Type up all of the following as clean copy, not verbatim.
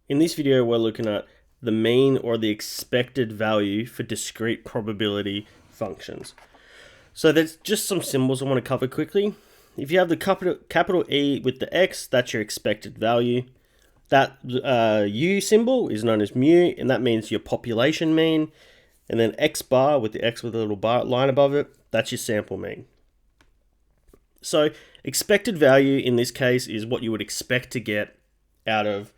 In this video, we're looking at the mean or the expected value for discrete probability functions. So there's just some symbols I want to cover quickly. If you have the capital E with the X, that's your expected value. That U symbol is known as mu, and that means your population mean. And then X bar with the X with a little bar line above it, that's your sample mean. So expected value in this case is what you would expect to get out of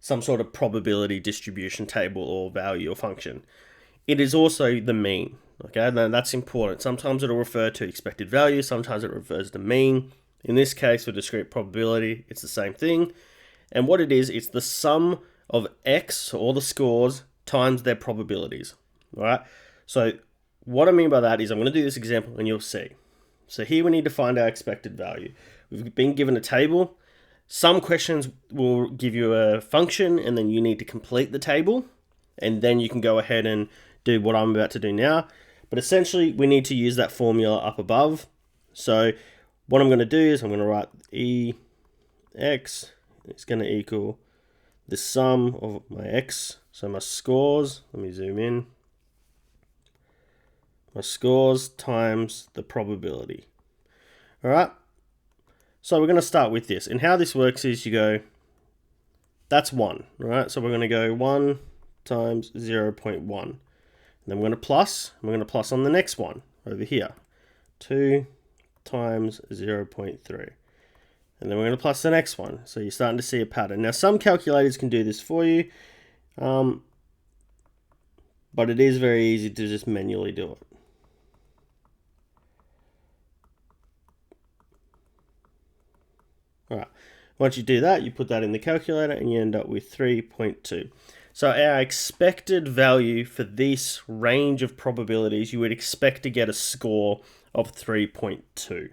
some sort of probability distribution table or value or function. It is also the mean. Okay, now that's important. Sometimes it'll refer to expected value, sometimes it refers to mean. In this case, for discrete probability, it's the same thing. And what it is, it's the sum of X, or the scores, times their probabilities. All right, so what I mean by that is I'm going to do this example and you'll see. So here we need to find our expected value. We've been given a table. Some questions will give you a function and then you need to complete the table. And then you can go ahead and do what I'm about to do now. But essentially, we need to use that formula up above. So what I'm going to do is I'm going to write EX is going to equal the sum of my X. So my scores, let me zoom in. My scores times the probability. All right. So we're going to start with this. And how this works is you go, that's 1, right? So we're going to go 1 times 0.1. And then we're going to plus. We're going to plus on the next one over here. 2 times 0.3. And then we're going to plus the next one. So you're starting to see a pattern. Now, some calculators can do this for you. But it is very easy to just manually do it. All right, once you do that, you put that in the calculator and you end up with 3.2. So our expected value for this range of probabilities, you would expect to get a score of 3.2.